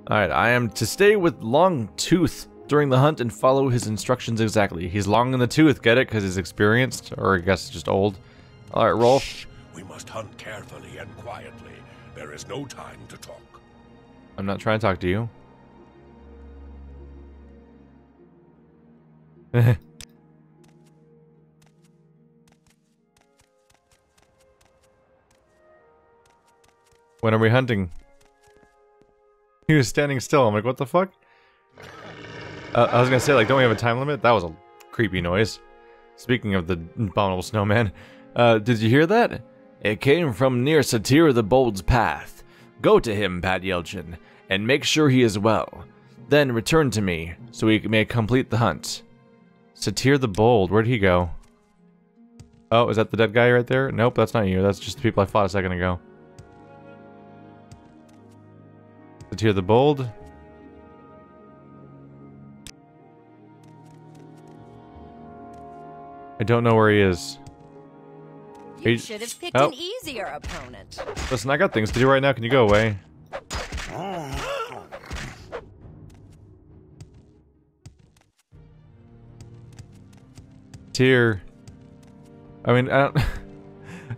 Alright, I am to stay with Longtooth during the hunt and follow his instructions exactly. He's long in the tooth, get it? Because he's experienced? Or I guess just old. Alright, Rolf. Shh. We must hunt carefully and quietly. There is no time to talk. I'm not trying to talk to you. When are we hunting? He was standing still. I'm like, what the fuck? I was gonna say, like, don't we have a time limit? That was a creepy noise. Speaking of the abominable snowman, did you hear that? It came from near Satyr the Bold's path. Go to him, Padyelchin, and make sure he is well. Then return to me, so we may complete the hunt. Satyr the Bold, where'd he go? Oh, is that the dead guy right there? Nope, that's not you. That's just the people I fought a second ago. Satyr the Bold. I don't know where he is. You should have picked an easier opponent. Listen, I got things to do right now. Can you go away? Tyr. I mean, I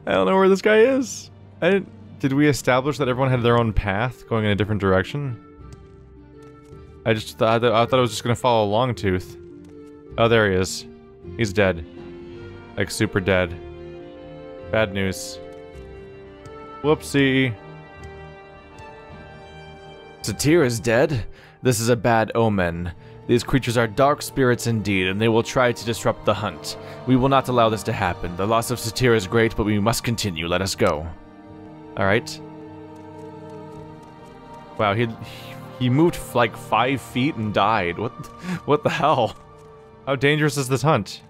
don't know where this guy is. Did we establish that everyone had their own path going in a different direction? I thought I was just gonna follow Longtooth. Oh, there he is. He's dead. Like, super dead. Bad news. Whoopsie. Satyr is dead? This is a bad omen. These creatures are dark spirits indeed, and they will try to disrupt the hunt. We will not allow this to happen. The loss of Satyr is great, but we must continue. Let us go. Alright. Wow, he moved like 5 feet and died. What the hell? How dangerous is this hunt?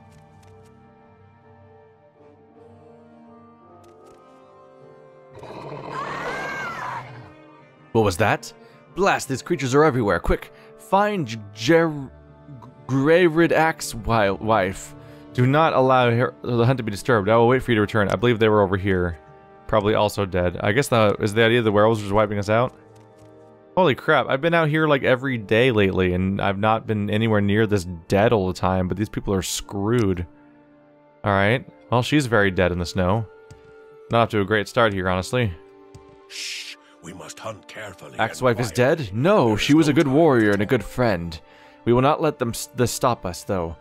What was that? Blast, these creatures are everywhere. Quick, find Grayrid Axe wife. Do not allow the hunt to be disturbed. I will wait for you to return. I believe they were over here. Probably also dead. I guess is the idea the werewolves are just wiping us out? Holy crap, I've been out here like every day lately, and I've not been anywhere near this dead all the time, but these people are screwed. Alright, well, she's very dead in the snow. Not off to a great start here, honestly. Shh, we must hunt carefully. Axewife is dead? No, she was a good warrior and a good friend. We will not let this stop us, though.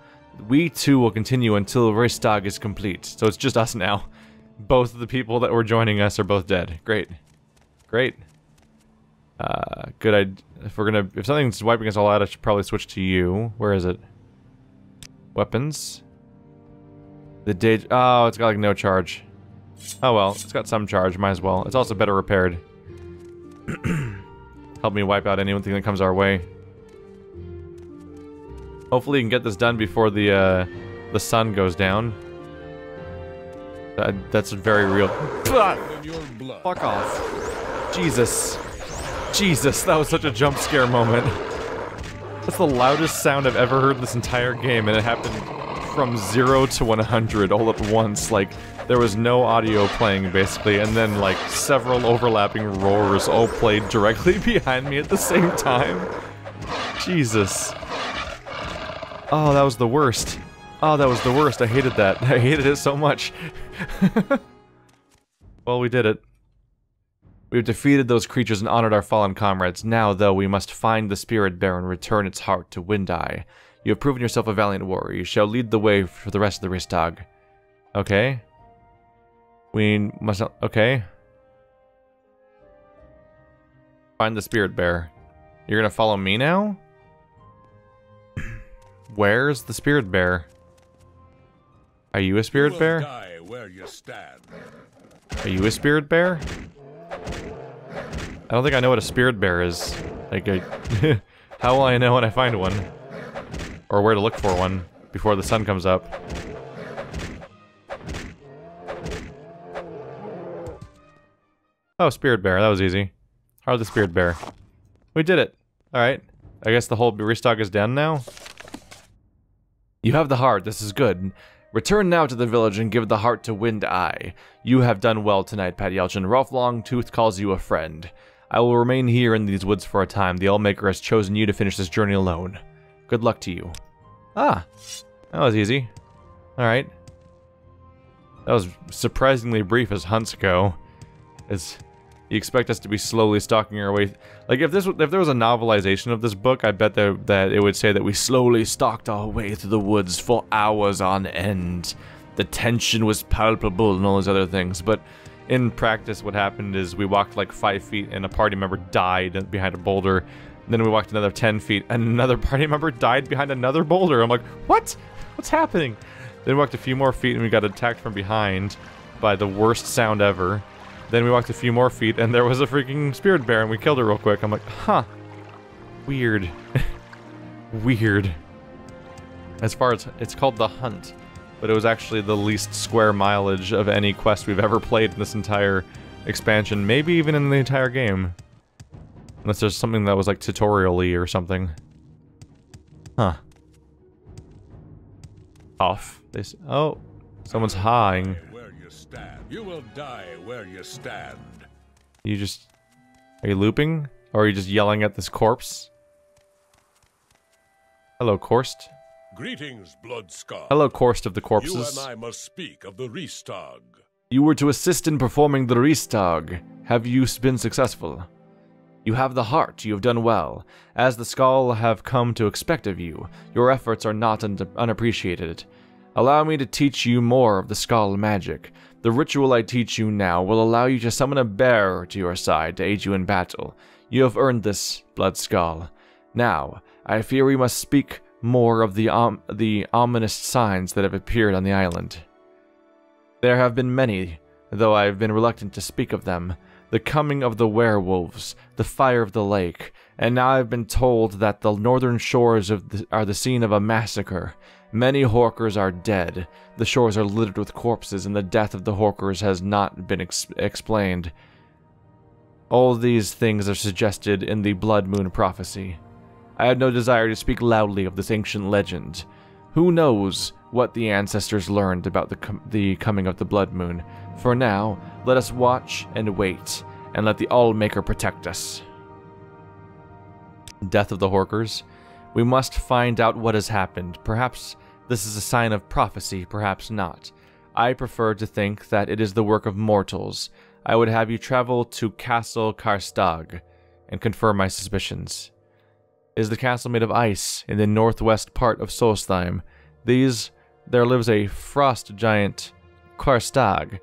We too will continue until Ristag is complete, so it's just us now. Both of the people that were joining us are both dead. Great. Great. Good. If something's wiping us all out, I should probably switch to you. Where is it? Weapons. Oh, it's got like no charge. Oh well, it's got some charge. Might as well. It's also better repaired. Help me wipe out anything that comes our way. Hopefully, you can get this done before the sun goes down. That's very real. Fuck off. Jesus. Jesus, that was such a jump scare moment. That's the loudest sound I've ever heard this entire game, and it happened from 0 to 100 all at once. Like, there was no audio playing, basically, and then, like, several overlapping roars all played directly behind me at the same time. Jesus. Oh, that was the worst. Oh, that was the worst. I hated that. I hated it so much. Well, we did it. We have defeated those creatures and honored our fallen comrades. Now, though, we must find the Spirit Bear and return its heart to Windeye. You have proven yourself a valiant warrior. You shall lead the way for the rest of the Ristag. Okay. We must not... Okay. Find the Spirit Bear. You're gonna follow me now? Where's the Spirit Bear? Are you a Spirit Bear? Die where you stand. Are you a Spirit Bear? I don't think I know what a Spirit Bear is. Like, how will I know when I find one? Or where to look for one before the sun comes up? Oh, Spirit Bear. That was easy. How's the Spirit Bear? We did it. Alright. I guess the whole restock is down now? You have the heart. This is good. Return now to the village and give the heart to Windeye. You have done well tonight, Padyelchin. Rolf Longtooth calls you a friend. I will remain here in these woods for a time. The Allmaker has chosen you to finish this journey alone. Good luck to you. Ah, that was easy. Alright. That was surprisingly brief as hunts go. As you expect us to be slowly stalking our way... Like, if there was a novelization of this book, I bet that it would say that we slowly stalked our way through the woods for hours on end. The tension was palpable and all those other things, but in practice what happened is we walked like 5 feet and a party member died behind a boulder. Then we walked another 10 feet and another party member died behind another boulder. I'm like, what? What's happening? Then we walked a few more feet and we got attacked from behind by the worst sound ever. Then we walked a few more feet and there was a freaking spirit bear and we killed it real quick. I'm like, huh. Weird. Weird. As far as... It's called The Hunt. But it was actually the least square mileage of any quest we've ever played in this entire expansion. Maybe even in the entire game. Unless there's something that was like tutorial-y or something. Huh. Off. Oh, someone's hawing. Where you stand. You will die where you stand. You just... Are you looping? Or are you just yelling at this corpse? Hello, Korst. Greetings, Bloodscar. Hello, Korst of the Corpses. You and I must speak of the Restag. You were to assist in performing the Restag. Have you been successful? You have the heart, you have done well. As the Skull have come to expect of you, your efforts are not unappreciated. Allow me to teach you more of the Skull magic. The ritual I teach you now will allow you to summon a bear to your side to aid you in battle. You have earned this, Blood Skull. Now, I fear we must speak more of the ominous signs that have appeared on the island. There have been many, though I have been reluctant to speak of them. The coming of the the fire of the lake, and now I've been told that the northern shores are the scene of a massacre. Many Horkers are dead. The shores are littered with corpses, and the death of the Horkers has not been explained. All these things are suggested in the Bloodmoon prophecy. I had no desire to speak loudly of this ancient legend. Who knows what the ancestors learned about the coming of the Bloodmoon? For now, let us watch and wait, and let the Allmaker protect us. Death of the Horkers. We must find out what has happened. Perhaps this is a sign of prophecy, perhaps not. I prefer to think that it is the work of mortals. I would have you travel to Castle Karstag and confirm my suspicions. Is the castle made of ice in the northwest part of Solstheim? There lives a frost giant, Karstag.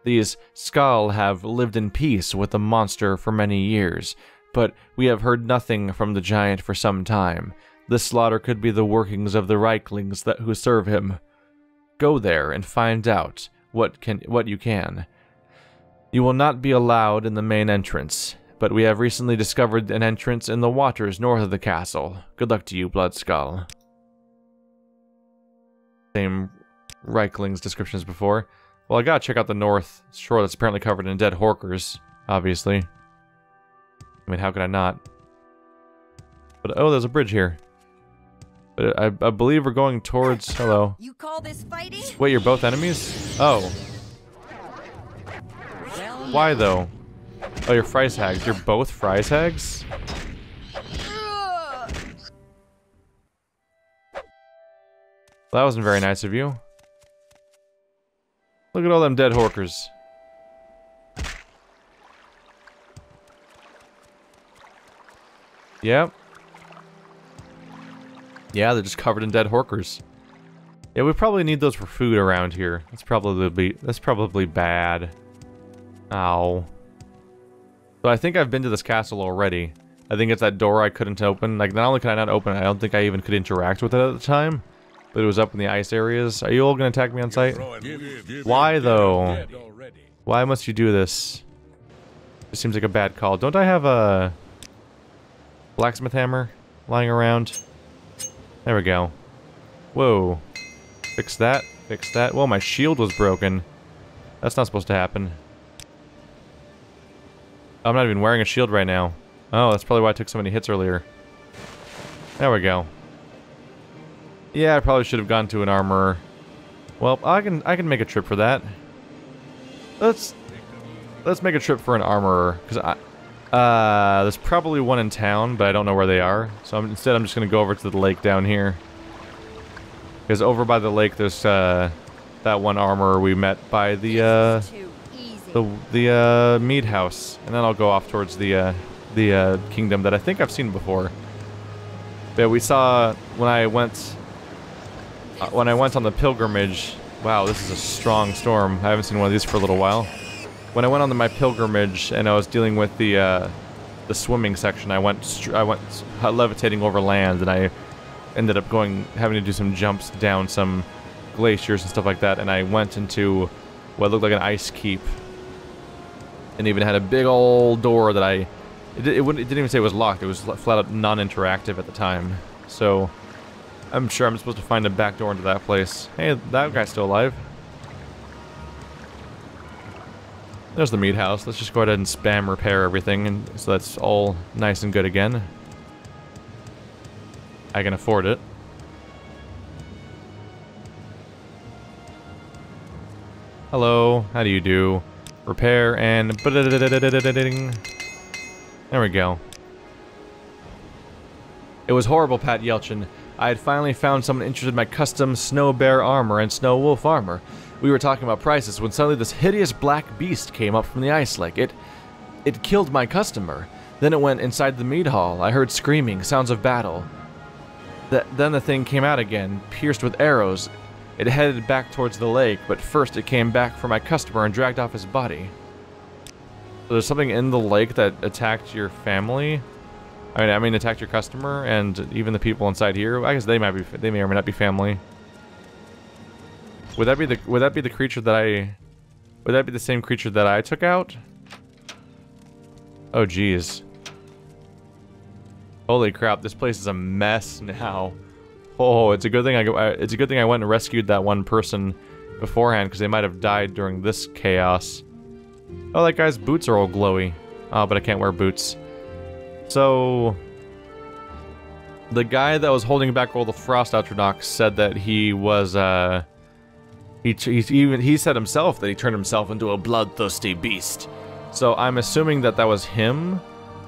These Skal have lived in peace with the monster for many years, but we have heard nothing from the giant for some time. This slaughter could be the workings of the Reiklings who serve him. Go there and find out what you can. You will not be allowed in the main entrance, but we have recently discovered an entrance in the waters north of the castle. Good luck to you, Bloodskull. Same Reikling's description as before. Well, I gotta check out the north shore that's apparently covered in dead Horkers, obviously. I mean, how could I not? But, oh, there's a bridge here. But I believe we're going towards... Hello. You call this fighting? Wait, you're both enemies? Oh. Why, though? Oh, you're Fries Hags. You're both Fries Hags? Well, that wasn't very nice of you. Look at all them dead Horkers. Yep. Yeah, they're just covered in dead Horkers. Yeah, we probably need those for food around here. That's probably bad. Ow. So I think I've been to this castle already. I think it's that door I couldn't open. Like, not only could I not open it, I don't think I even could interact with it at the time. But it was up in the ice areas. Are you all gonna attack me on sight? Why, though? Why must you do this? It seems like a bad call. Don't I have a blacksmith hammer lying around? There we go. Whoa. Fix that. Fix that. Well, my shield was broken. That's not supposed to happen. I'm not even wearing a shield right now. Oh, that's probably why I took so many hits earlier. There we go. Yeah, I probably should have gone to an armorer. Well, I can make a trip for that. Let's make a trip for an armorer, because There's probably one in town, but I don't know where they are. So instead I'm just going to go over to the lake down here. Because over by the lake there's that one armorer we met by the mead house. And then I'll go off towards the kingdom that I think I've seen before. But we saw when I went on the pilgrimage. Wow, this is a strong storm. I haven't seen one of these for a little while. When I went on my pilgrimage and I was dealing with the swimming section, I went levitating over land, and I ended up having to do some jumps down some glaciers and stuff like that. And I went into what looked like an ice keep, and even had a big old door that it didn't even say it was locked. It was flat out non-interactive at the time. So I'm sure I'm supposed to find a back door into that place. Hey, that guy's still alive. There's the meat house. Let's just go ahead and spam repair everything, and so that's all nice and good again. I can afford it. Hello, how do you do? Repair and... There we go. It was horrible, Pat Yelchin. I had finally found someone interested in my custom snow bear armor and snow wolf armor. We were talking about prices when suddenly this hideous black beast came up from the ice lake. It killed my customer. Then it went inside the mead hall. I heard screaming, sounds of battle. Then the thing came out again, pierced with arrows. It headed back towards the lake, but first it came back for my customer and dragged off his body. So there's something in the lake that attacked your family? I mean attacked your customer and even the people inside here. I guess they may or may not be family. Would that be the creature that would that be the same creature that I took out? Oh geez. Holy crap, this place is a mess now. Oh, it's a good thing I went and rescued that one person beforehand, because they might have died during this chaos. Oh, that guy's boots are all glowy. Oh, but I can't wear boots. So the guy that was holding back all the frost Atronach said that he was he said himself that he turned himself into a bloodthirsty beast. So I'm assuming that was him,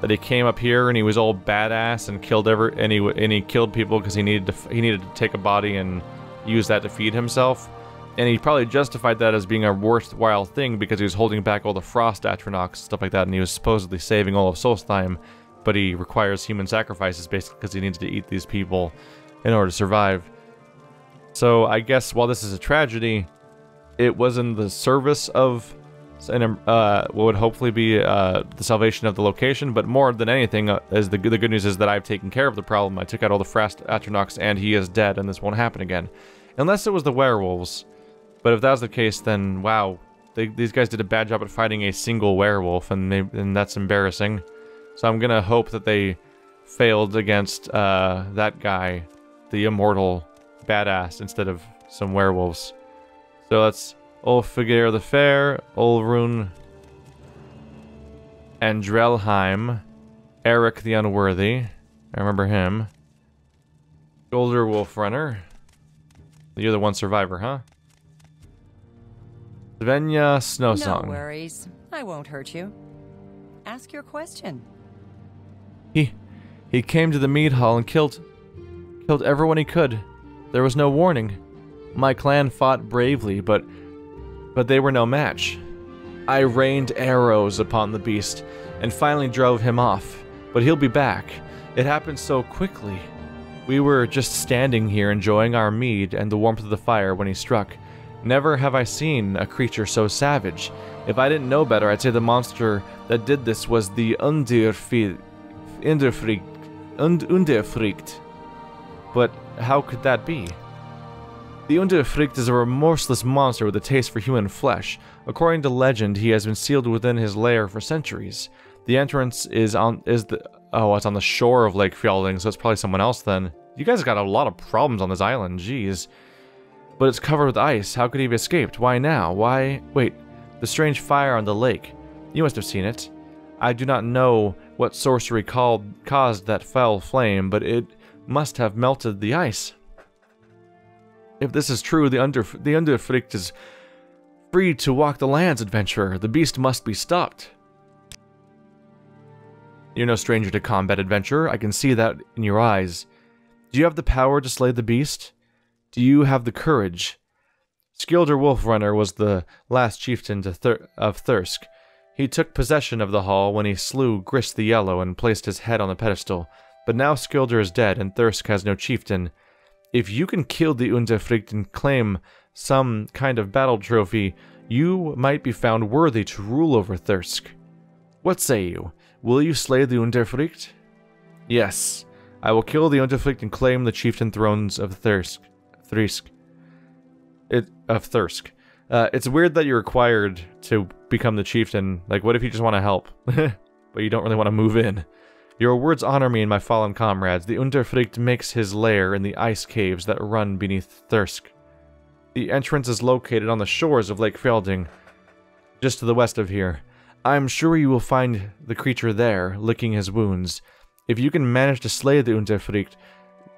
that he came up here and he was all badass and killed he killed people because he needed to take a body and use that to feed himself. And he probably justified that as being a worthwhile thing because he was holding back all the frost Atronachs, stuff like that, and he was supposedly saving all of Solstheim, but he requires human sacrifices basically because he needs to eat these people in order to survive. So I guess while this is a tragedy, it was in the service of what would hopefully be the salvation of the location, but more than anything, the good news is that I've taken care of the problem. I took out all the frost Atronachs and he is dead, and this won't happen again. Unless it was the werewolves. But if that was the case, then wow, these guys did a bad job at fighting a single werewolf, and that's embarrassing. So I'm gonna hope that they failed against that guy, the immortal badass, instead of some werewolves. So that's Ulfigir the Fair, Ulrun, Andrelheim, Eric the Unworthy. I remember him. Golder Wolf Runner. You're the one survivor, huh? Svenja Snowsong. No worries. I won't hurt you. Ask your question. He came to the mead hall and killed everyone he could. There was no warning. My clan fought bravely, but they were no match. I rained arrows upon the beast and finally drove him off, but he'll be back. It happened so quickly. We were just standing here enjoying our mead and the warmth of the fire when he struck. Never have I seen a creature so savage. If I didn't know better, I'd say the monster that did this was the Underfricht. But how could that be? The Underfricht is a remorseless monster with a taste for human flesh. According to legend, he has been sealed within his lair for centuries. The entrance it's on the shore of Lake Fjelding, so it's probably someone else then. You guys got a lot of problems on this island, jeez. But it's covered with ice. How could he have escaped? Why now? Why? Wait, the strange fire on the lake. You must have seen it. I do not know what sorcery caused that foul flame, but it must have melted the ice. If this is true, the Underfricht is free to walk the lands, adventurer. The beast must be stopped. You're no stranger to combat adventure. I can see that in your eyes. Do you have the power to slay the beast? Do you have the courage? Skilder Wolfrunner was the last chieftain of Thirsk. He took possession of the hall when he slew Grist the Yellow and placed his head on the pedestal. But now Skilder is dead and Thirsk has no chieftain. If you can kill the Unterfricht and claim some kind of battle trophy, you might be found worthy to rule over Thirsk. What say you? Will you slay the Unterfricht? Yes. I will kill the Unterfricht and claim the chieftain thrones of Thirsk. It's weird that you're required to become the chieftain. Like, what if you just want to help? But you don't really want to move in? Your words honor me and my fallen comrades. The Unterfricht makes his lair in the ice caves that run beneath Thirsk. The entrance is located on the shores of Lake Felding, just to the west of here. I'm sure you will find the creature there, licking his wounds. If you can manage to slay the Unterfricht,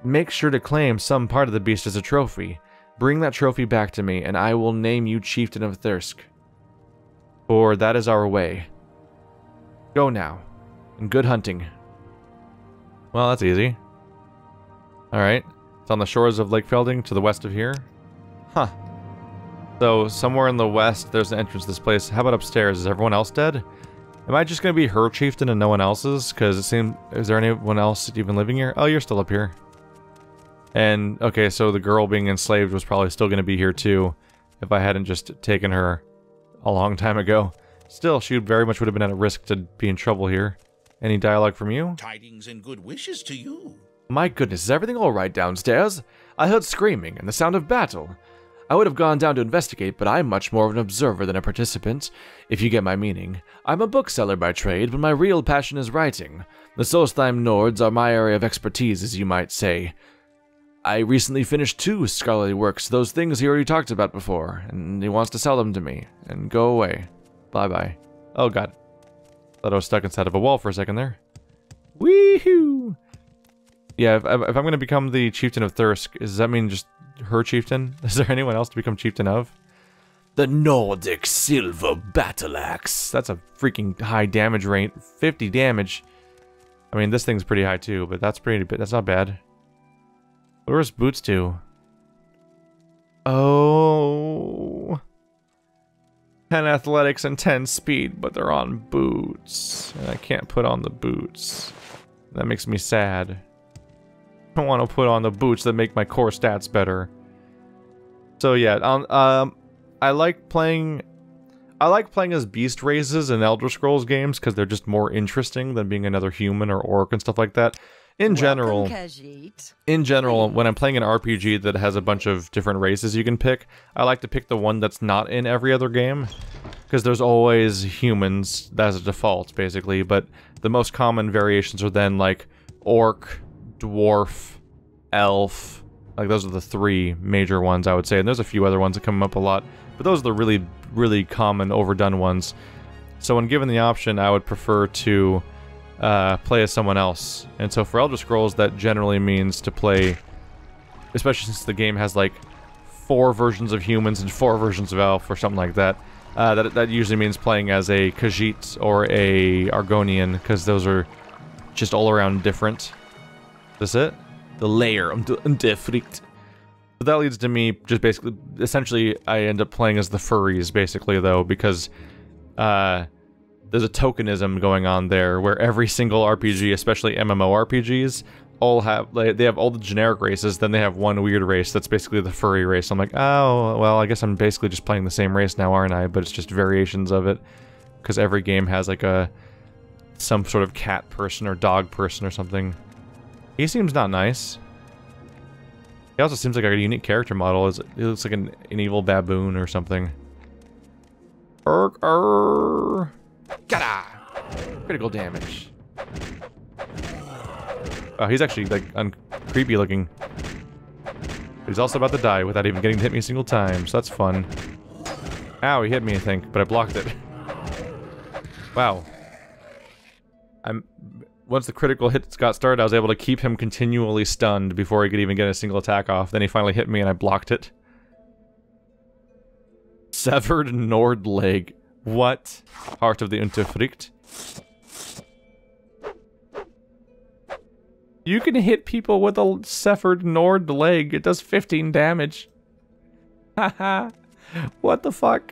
make sure to claim some part of the beast as a trophy. Bring that trophy back to me, and I will name you Chieftain of Thirsk. For that is our way. Go now, and good hunting. Well, that's easy. Alright, it's on the shores of Lake Felding, to the west of here. Huh. So, somewhere in the west, there's an entrance to this place. How about upstairs? Is everyone else dead? Am I just gonna be her chieftain and no one else's? Because it seems... Is there anyone else even living here? Oh, you're still up here. And, okay, so the girl being enslaved was probably still gonna be here too, if I hadn't just taken her a long time ago. Still, she very much would have been at a risk to be in trouble here. Any dialogue from you? Tidings and good wishes to you. My goodness, is everything alright downstairs? I heard screaming and the sound of battle. I would have gone down to investigate, but I'm much more of an observer than a participant, if you get my meaning. I'm a bookseller by trade, but my real passion is writing. The Solstheim Nords are my area of expertise, as you might say. I recently finished 2 scholarly works, those things he already talked about before, and he wants to sell them to me, and go away. Bye-bye. Oh god. Thought I was stuck inside of a wall for a second there. Wee-hoo! Yeah, if I'm going to become the Chieftain of Thirsk, does that mean just her chieftain? Is there anyone else to become chieftain of? The Nordic Silver Battle Axe. That's a freaking high damage rate. 50 damage. I mean, this thing's pretty high too, but that's not bad. Where's boots to? Oh. 10 athletics and 10 speed, but they're on boots. And I can't put on the boots. That makes me sad. I want to put on the boots that make my core stats better. So yeah, I like playing as beast races in Elder Scrolls games because they're just more interesting than being another human or orc and stuff like that. In general, when I'm playing an RPG that has a bunch of different races you can pick, I like to pick the one that's not in every other game. Because there's always humans as a default, basically, but the most common variations are then like orc, dwarf, elf. Like those are the 3 major ones I would say, and there's a few other ones that come up a lot, but those are the really, really common overdone ones. So when given the option, I would prefer to play as someone else. And so for Elder Scrolls, that generally means to play, especially since the game has like 4 versions of humans and 4 versions of elf or something like that. That usually means playing as a Khajiit or a Argonian, because those are just all around different. Is this it? The lair of the Unterfricht. But that leads to me just basically, essentially, I end up playing as the furries, basically, though, because there's a tokenism going on there, where every single RPG, especially MMORPGs, all have, they have all the generic races, then they have one weird race that's basically the furry race. I'm like, oh, well, I guess I'm basically just playing the same race now, aren't I? But it's just variations of it, because every game has like some sort of cat person or dog person or something. He seems not nice. He also seems like a unique character model. He looks like an evil baboon or something. Gada! Critical damage. Oh, he's actually like creepy looking. But he's also about to die without even getting to hit me a single time, so that's fun. Ow, he hit me, I think, but I blocked it. Wow. Once the critical hits got started, I was able to keep him continually stunned before he could even get a single attack off. Then he finally hit me and I blocked it. Severed Nord leg. What? Heart of the Unterfricht. You can hit people with a severed Nord leg. It does 15 damage. Haha. What the fuck?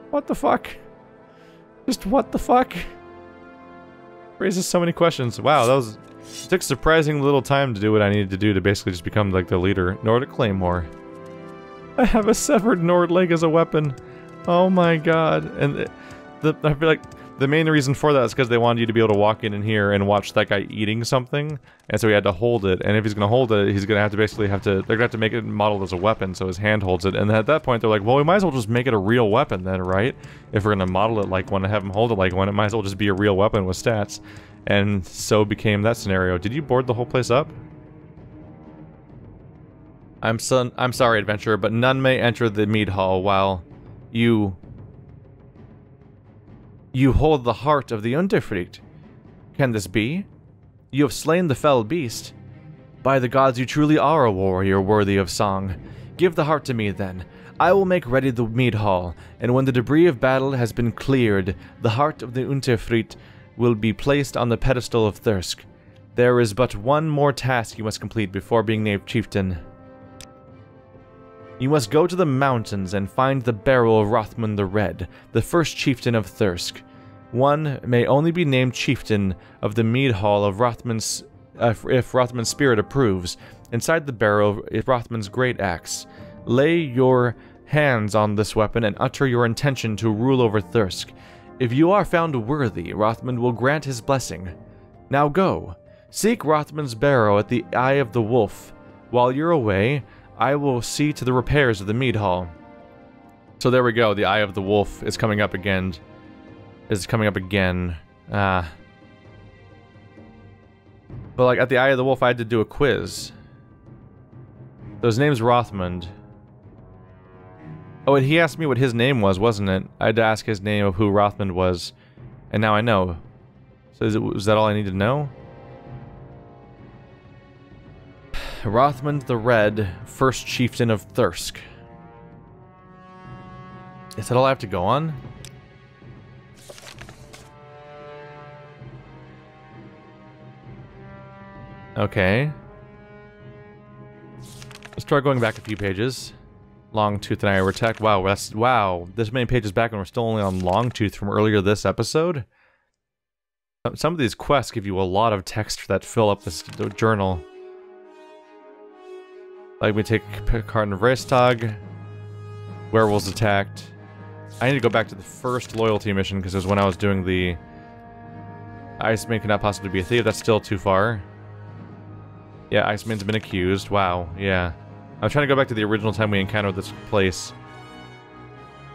What the fuck? Just what the fuck? Raises so many questions. Wow, that was... It took surprising little time to do what I needed to do to basically just become like the leader. Nordic Claymore. I have a severed Nord leg as a weapon. Oh my god. And I feel like the main reason for that is because they wanted you to be able to walk in here and watch that guy eating something. And so he had to hold it. And if he's going to hold it, he's going to have to basically they're going to have to make it modeled as a weapon so his hand holds it. And at that point they're like, well, we might as well just make it a real weapon then, right? If we're going to model it like one and have him hold it like one, it might as well just be a real weapon with stats. And so became that scenario. Did you board the whole place up? I'm sorry, adventurer, but none may enter the mead hall while you hold the heart of the Unterfried. Can this be? You have slain the fell beast. By the gods, you truly are a warrior worthy of song. Give the heart to me, then. I will make ready the mead hall, and when the debris of battle has been cleared, the heart of the Unterfried will be placed on the pedestal of Thirsk. There is but one more task you must complete before being named chieftain. You must go to the mountains and find the barrow of Rothman the Red, the first chieftain of Thirsk. One may only be named chieftain of the mead hall of Rothman's, if Rothman's spirit approves. Inside the barrow is Rothman's great axe. Lay your hands on this weapon and utter your intention to rule over Thirsk. If you are found worthy, Rothman will grant his blessing. Now go. Seek Rothman's barrow at the Eye of the Wolf. While you're away, I will see to the repairs of the mead hall. So there we go. The Eye of the Wolf is coming up again. But like at the Eye of the Wolf, I had to do a quiz. So his name's Rothman. Oh, and he asked me what his name was, wasn't it? I had to ask his name of who Rothman was, and now I know. So was that all I needed to know? Rothman the Red, first chieftain of Thirsk. Is that all I have to go on? Okay. Let's try going back a few pages. Longtooth and I were attacked. Wow, this many pages back and we're still only on Longtooth from earlier this episode? Some of these quests give you a lot of text that fill up this journal. Like we take Karten of Reistag. Werewolves attacked. I need to go back to the first loyalty mission because it was when I was doing the Iceman cannot possibly be a thief. That's still too far. Yeah, Iceman's been accused. Wow, yeah. I'm trying to go back to the original time we encountered this place.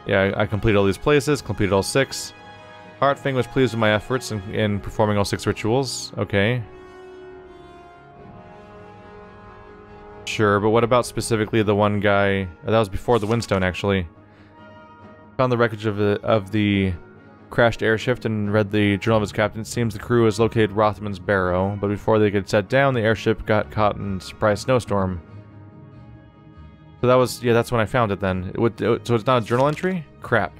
Yeah, I completed all these places, completed all 6. Heartfang was pleased with my efforts in performing all 6 rituals. Okay. Sure, but what about specifically the one guy... that was before the Windstone, actually. Found the wreckage of the crashed airship and read the journal of his captain. It seems the crew has located Rothman's barrow, but before they could set down, the airship got caught in a surprise snowstorm. So that was... yeah, that's when I found it then. So it's not a journal entry? Crap.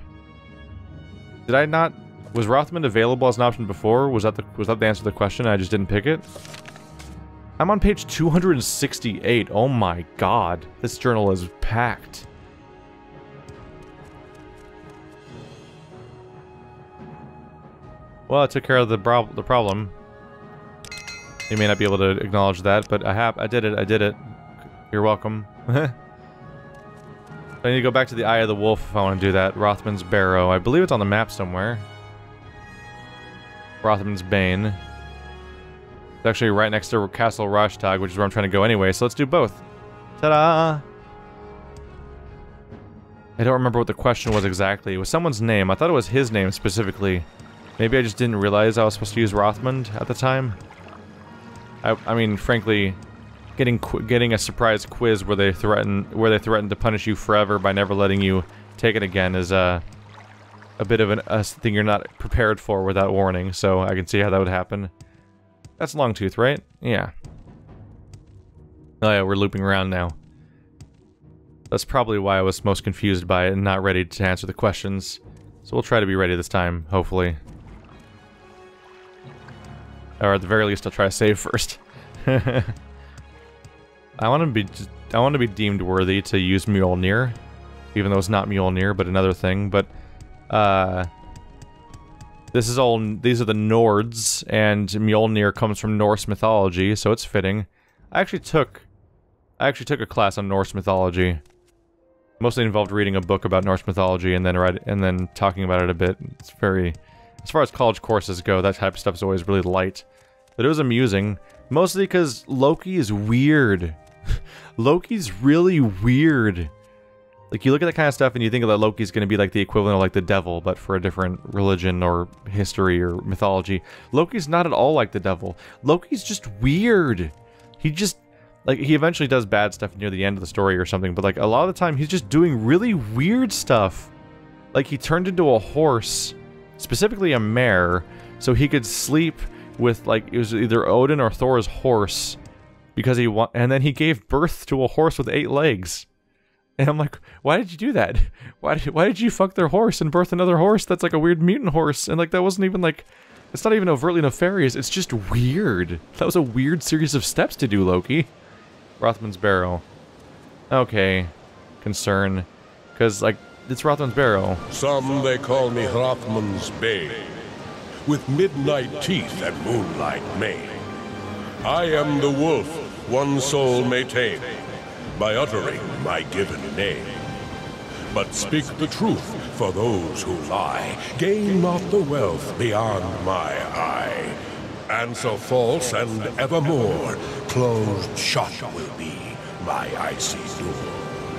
Did I not... was Rothman available as an option before? Was that the answer to the question? I just didn't pick it? I'm on page 268. Oh my god. This journal is packed. Well, I took care of the problem. You may not be able to acknowledge that, but I did it. You're welcome. I need to go back to the Eye of the Wolf if I want to do that. Rothman's Barrow. I believe it's on the map somewhere. Rothman's Bane. It's actually right next to Castle Rashtag, which is where I'm trying to go anyway, so let's do both. Ta-da! I don't remember what the question was exactly. It was someone's name. I thought it was his name specifically. Maybe I just didn't realize I was supposed to use Rothman at the time. I mean, frankly, getting a surprise quiz where they threaten to punish you forever by never letting you take it again is a bit of a thing you're not prepared for without warning. So I can see how that would happen. That's Longtooth, right? Yeah. Oh yeah, we're looping around now. That's probably why I was most confused by it and not ready to answer the questions. So we'll try to be ready this time, hopefully. Or at the very least, I'll try to save first. I want to be deemed worthy to use Mjolnir, even though it's not Mjolnir, but another thing. But these are the Nords, and Mjolnir comes from Norse mythology, so it's fitting. I actually took a class on Norse mythology. Mostly involved reading a book about Norse mythology and then talking about it a bit. It's very, as far as college courses go, that type of stuff is always really light. But it was amusing, mostly because Loki is weird. Loki's really weird. Like, you look at that kind of stuff and you think that Loki's going to be like the equivalent of like the devil, but for a different religion or history or mythology. Loki's not at all like the devil. Loki's just weird. He just, like, he eventually does bad stuff near the end of the story or something, but like a lot of the time he's just doing really weird stuff. Like, he turned into a horse, specifically a mare, so he could sleep with, like, it was either Odin or Thor's horse, because and then he gave birth to a horse with 8 legs. And I'm like, why did you do that? Why did you fuck their horse and birth another horse that's like a weird mutant horse? And like, that wasn't even like, it's not even overtly nefarious, it's just weird. That was a weird series of steps to do, Loki. Rothman's Barrow. Okay. Concern. Because, like, it's Rothman's Barrow. Some they call me Rothman's Bane, with midnight teeth and moonlight mane. I am the wolf one soul may tame, by uttering my given name. But speak the truth, for those who lie gain not the wealth beyond my eye. Answer false and evermore, closed shut will be my icy door.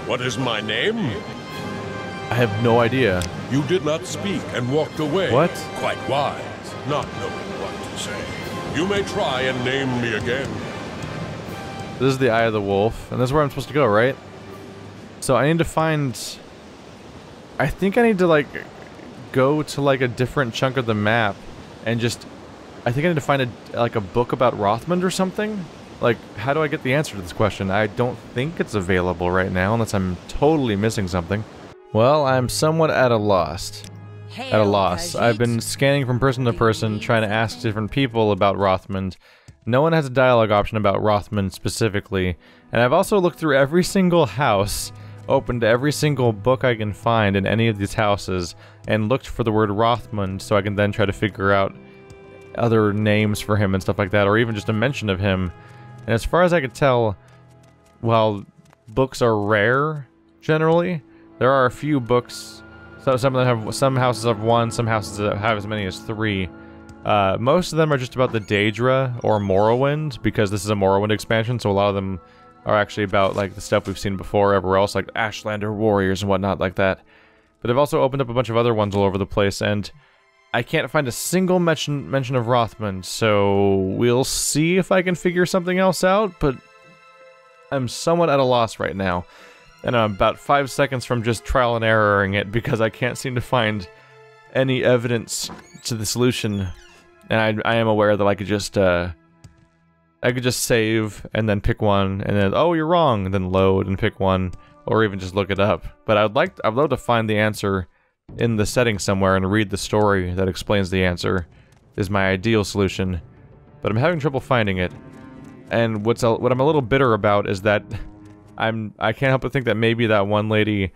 What is my name? I have no idea. You did not speak and walked away. What? Quite wise, not knowing what to say. You may try and name me again. This is the Eye of the Wolf, and this is where I'm supposed to go, right? So I need to find... I think I need to, like, go to, like, a different chunk of the map, and just... I think I need to find a book about Rothmund or something? Like, how do I get the answer to this question? I don't think it's available right now, unless I'm totally missing something. Well, I'm somewhat at a loss. I've been scanning from person to person, trying to ask different people about Rothmund. No one has a dialogue option about Rothmund specifically, and I've also looked through every single house, opened every single book I can find in any of these houses, and looked for the word Rothmund so I can then try to figure out other names for him and stuff like that, or even just a mention of him. And as far as I could tell, while books are rare, generally, there are a few books. So some houses have 1, some houses have as many as 3. Most of them are just about the Daedra or Morrowind, because this is a Morrowind expansion, so a lot of them are actually about, like, the stuff we've seen before everywhere else, like Ashlander warriors and whatnot like that. But they've also opened up a bunch of other ones all over the place, and I can't find a single mention of Rothmund, so we'll see if I can figure something else out, but I'm somewhat at a loss right now. And I'm about 5 seconds from just trial and erroring it, because I can't seem to find any evidence to the solution. And I am aware that I could just save, and then pick one, and then, oh, you're wrong, and then load and pick one, or even just look it up. But I'd love to find the answer in the setting somewhere and read the story that explains the answer, is my ideal solution. But I'm having trouble finding it. And what I'm a little bitter about is that I can't help but think that maybe that one lady,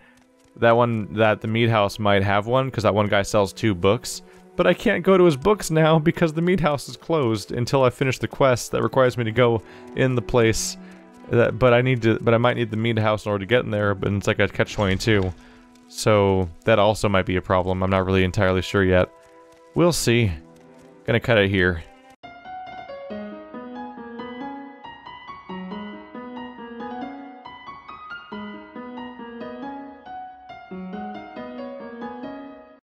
that the meat house might have one, because that one guy sells 2 books. But I can't go to his books now because the meat house is closed until I finish the quest that requires me to go in the place. But I might need the meat house in order to get in there, but it's like a catch-22. So that also might be a problem. I'm not really entirely sure yet. We'll see. Gonna cut it here.